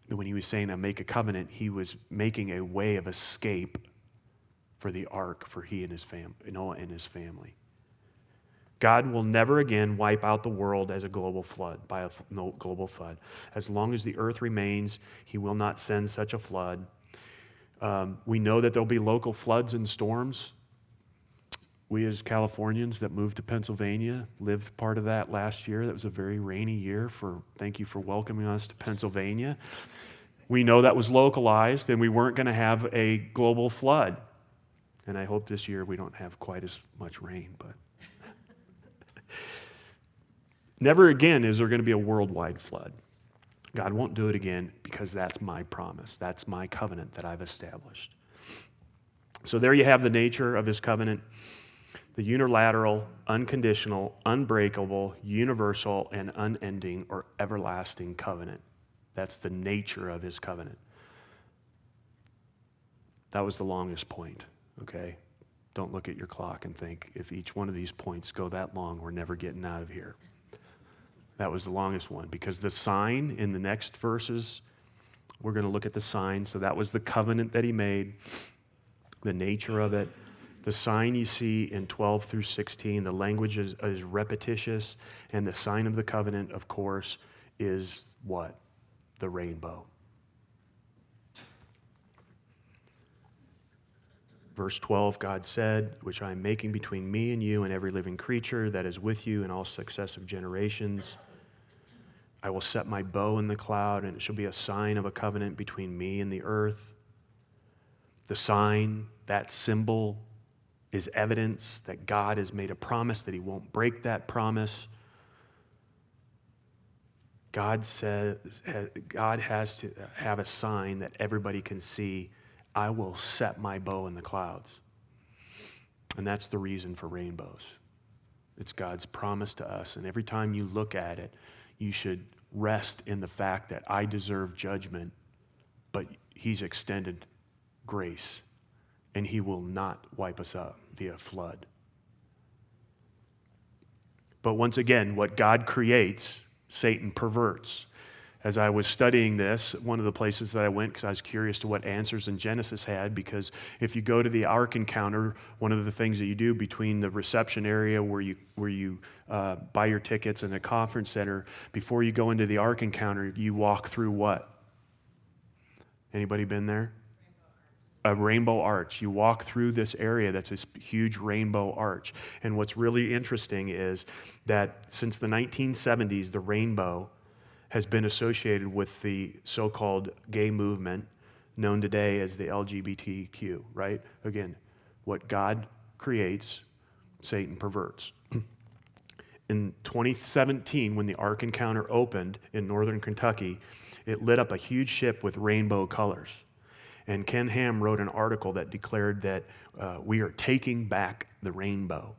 when he was saying, "I make a covenant," he was making a way of escape for the ark, for he and his Noah and his family. God will never again wipe out the world as a global flood, by a global flood. As long as the earth remains, he will not send such a flood. We know that there'll be local floods and storms. We as Californians that moved to Pennsylvania lived part of that last year. That was a very rainy year. Thank you for welcoming us to Pennsylvania. We know that was localized and we weren't going to have a global flood. And I hope this year we don't have quite as much rain, but never again is there going to be a worldwide flood. God won't do it again because that's my promise. That's my covenant that I've established. So there you have the nature of his covenant. The unilateral, unconditional, unbreakable, universal, and unending or everlasting covenant. That's the nature of his covenant. That was the longest point, okay? Don't look at your clock and think, if each one of these points go that long, we're never getting out of here. That was the longest one, because the sign in the next verses, we're going to look at the sign. So that was the covenant that he made, the nature of it. The sign you see in 12 through 16, the language is repetitious, and the sign of the covenant, of course, is what? The rainbow. Verse 12, God said, which I am making between me and you and every living creature that is with you in all successive generations. I will set my bow in the cloud, and it shall be a sign of a covenant between me and the earth. The sign, that symbol, is evidence that God has made a promise, that he won't break that promise. God has to have a sign that everybody can see. I will set my bow in the clouds. And that's the reason for rainbows. It's God's promise to us. And every time you look at it, you should rest in the fact that I deserve judgment, but he's extended grace, and he will not wipe us up via flood. But once again, what God creates, Satan perverts. As I was studying this, one of the places that I went, because I was curious to what answers in Genesis had, because if you go to the Ark encounter, one of the things that you do between the reception area where you buy your tickets and the conference center, before you go into the Ark encounter, you walk through what? Anybody been there? A rainbow arch. You walk through this area that's this huge rainbow arch. And what's really interesting is that since the 1970s, the rainbow has been associated with the so-called gay movement known today as the LGBTQ, right? Again, what God creates, Satan perverts. In 2017, when the Ark encounter opened in northern Kentucky, it lit up a huge ship with rainbow colors. And Ken Ham wrote an article that declared that we are taking back the rainbow.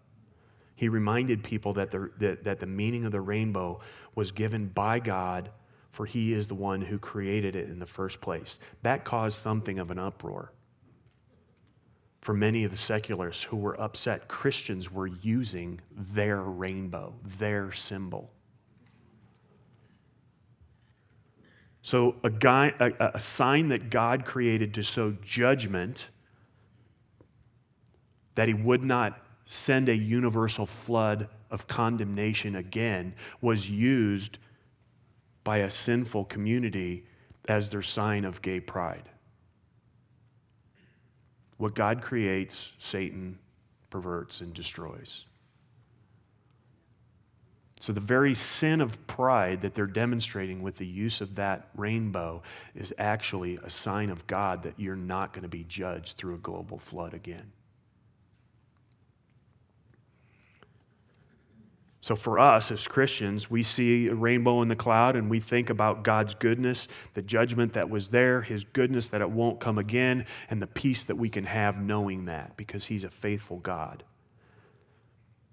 He reminded people that the meaning of the rainbow was given by God, for he is the one who created it in the first place. That caused something of an uproar for many of the secularists who were upset Christians were using their rainbow, their symbol. So a sign that God created to show judgment, that he would not send a universal flood of condemnation again, was used by a sinful community as their sign of gay pride. What God creates, Satan perverts and destroys. So the very sin of pride that they're demonstrating with the use of that rainbow is actually a sign of God that you're not going to be judged through a global flood again. So for us as Christians, we see a rainbow in the cloud and we think about God's goodness, the judgment that was there, his goodness that it won't come again, and the peace that we can have knowing that because he's a faithful God.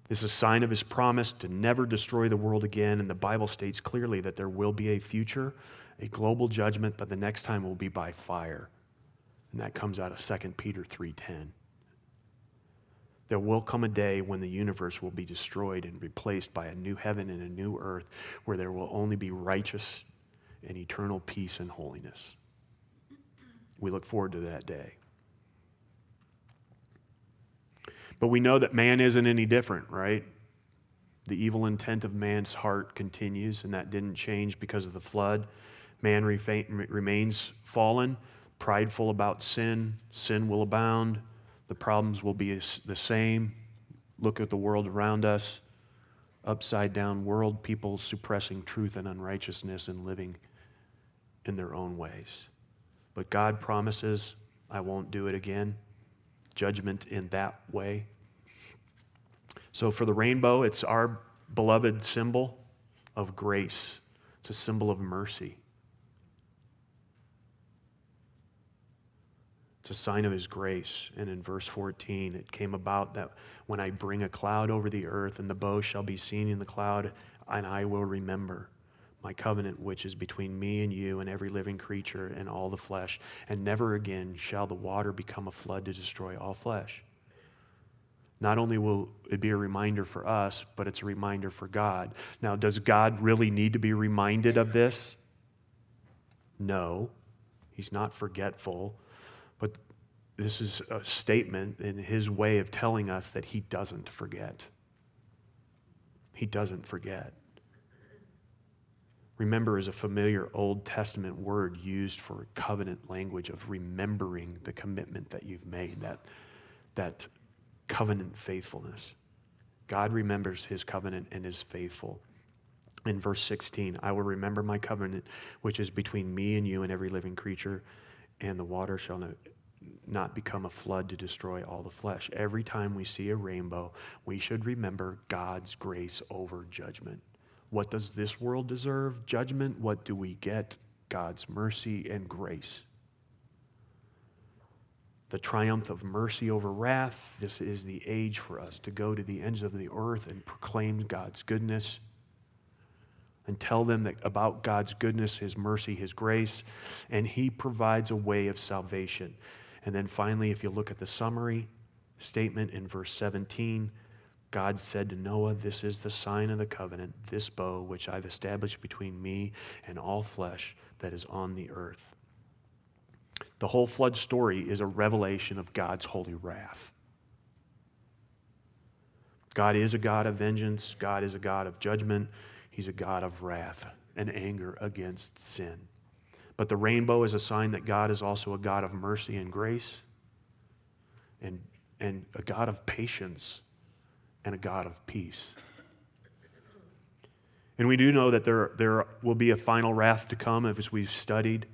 This is a sign of his promise to never destroy the world again, and the Bible states clearly that there will be a future, a global judgment, but the next time will be by fire. And that comes out of 2 Peter 3:10. There will come a day when the universe will be destroyed and replaced by a new heaven and a new earth where there will only be righteous and eternal peace and holiness. We look forward to that day. But we know that man isn't any different, right? The evil intent of man's heart continues, and that didn't change because of the flood. Man remains fallen, prideful about sin. Sin will abound. The problems will be the same. Look at the world around us. Upside down world, people suppressing truth and unrighteousness and living in their own ways. But God promises, I won't do it again. Judgment in that way. So for the rainbow, it's our beloved symbol of grace. It's a symbol of mercy. It's a sign of his grace. And in verse 14, it came about that when I bring a cloud over the earth and the bow shall be seen in the cloud, and I will remember my covenant which is between me and you and every living creature and all the flesh, and never again shall the water become a flood to destroy all flesh. Not only will it be a reminder for us, but it's a reminder for God. Now, does God really need to be reminded of this? No, he's not forgetful, but this is a statement in his way of telling us that he doesn't forget. He doesn't forget. Remember is a familiar Old Testament word used for covenant language of remembering the commitment that you've made. that covenant faithfulness. God remembers his covenant and is faithful. In verse 16, I will remember my covenant, which is between me and you and every living creature, and the water shall not become a flood to destroy all the flesh. Every time we see a rainbow, we should remember God's grace over judgment. What does this world deserve? Judgment. What do we get? God's mercy and grace. The triumph of mercy over wrath. This is the age for us to go to the ends of the earth and proclaim God's goodness and tell them about God's goodness, his mercy, his grace, and he provides a way of salvation. And then finally, if you look at the summary statement in verse 17, God said to Noah, this is the sign of the covenant, this bow which I've established between me and all flesh that is on the earth. The whole flood story is a revelation of God's holy wrath. God is a God of vengeance. God is a God of judgment. He's a God of wrath and anger against sin. But the rainbow is a sign that God is also a God of mercy and grace and a God of patience and a God of peace. And we do know that there will be a final wrath to come as we've studied,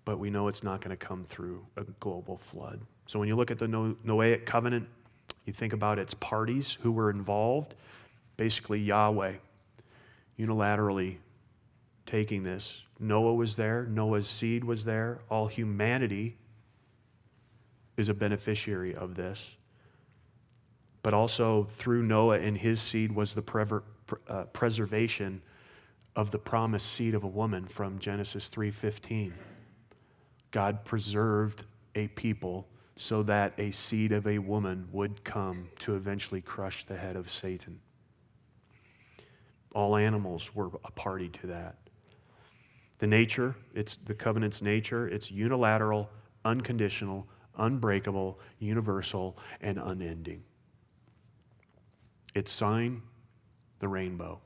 but we know it's not going to come through a global flood. So when you look at the Noahic Covenant, you think about its parties who were involved. Basically, Yahweh unilaterally taking this. Noah was there. Noah's seed was there. All humanity is a beneficiary of this. But also through Noah and his seed was the preservation of the promised seed of a woman from Genesis 3:15. God preserved a people so that a seed of a woman would come to eventually crush the head of Satan. All animals were a party to that. The nature, it's the covenant's nature, it's unilateral, unconditional, unbreakable, universal, and unending. Its sign, the rainbow.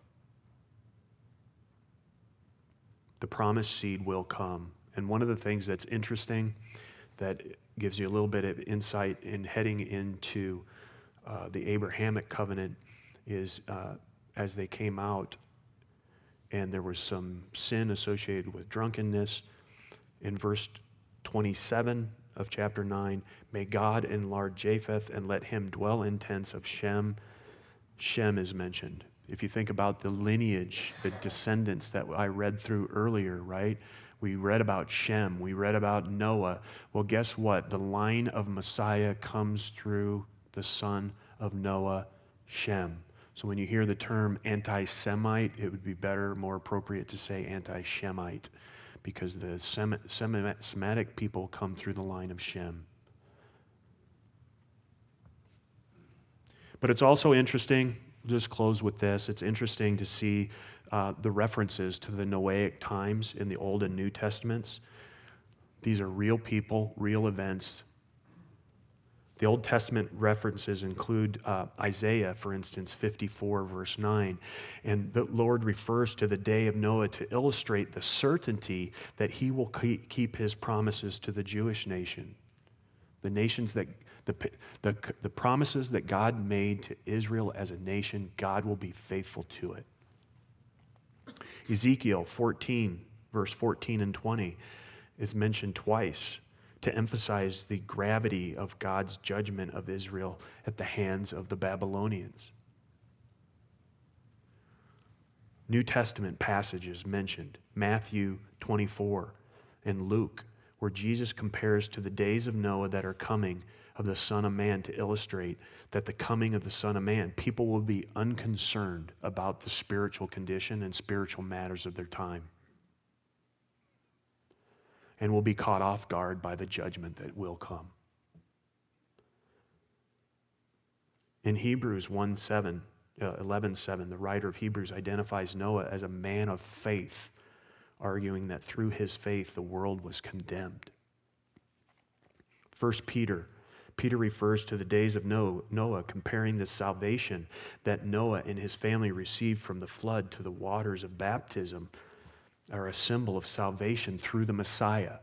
The promised seed will come. And one of the things that's interesting that gives you a little bit of insight in heading into the Abrahamic covenant is as they came out and there was some sin associated with drunkenness. In verse 27 of chapter 9, may God enlarge Japheth and let him dwell in tents of Shem. Shem is mentioned. If you think about the lineage, the descendants that I read through earlier, right? We read about Shem. We read about Noah. Well, guess what? The line of Messiah comes through the son of Noah, Shem. So when you hear the term anti-Semite, it would be better, more appropriate to say anti-Shemite, because the Semitic people come through the line of Shem. But it's also interesting, we'll just close with this, it's interesting to see the references to the Noahic times in the Old and New Testaments. These are real people, real events. The Old Testament references include Isaiah, for instance, 54, verse 9. And the Lord refers to the day of Noah to illustrate the certainty that he will keep his promises to the Jewish nation. The nations that the promises that God made to Israel as a nation, God will be faithful to it. Ezekiel 14, verse 14 and 20 is mentioned twice to emphasize the gravity of God's judgment of Israel at the hands of the Babylonians. New Testament passages mentioned, Matthew 24 and Luke, where Jesus compares to the days of Noah that are coming of the Son of Man to illustrate that the coming of the Son of Man, people will be unconcerned about the spiritual condition and spiritual matters of their time, and will be caught off guard by the judgment that will come. In Hebrews 11:7, the writer of Hebrews identifies Noah as a man of faith, arguing that through his faith the world was condemned. 1 Peter refers to the days of Noah, comparing the salvation that Noah and his family received from the flood to the waters of baptism are a symbol of salvation through the Messiah.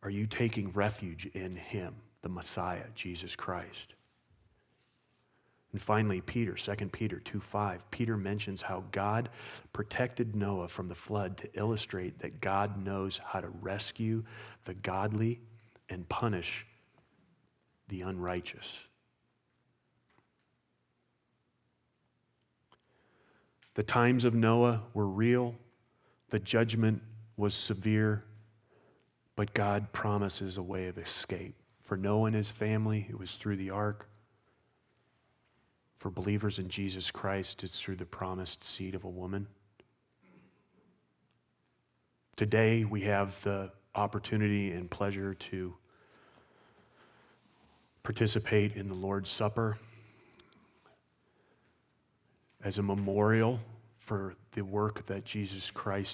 Are you taking refuge in him, the Messiah, Jesus Christ? And finally, Peter, 2 Peter 2:5, Peter mentions how God protected Noah from the flood to illustrate that God knows how to rescue the godly and punish the unrighteous. The times of Noah were real, the judgment was severe, but God promises a way of escape. For Noah and his family, it was through the ark. For believers in Jesus Christ, it's through the promised seed of a woman. Today, we have the opportunity and pleasure to participate in the Lord's Supper as a memorial for the work that Jesus Christ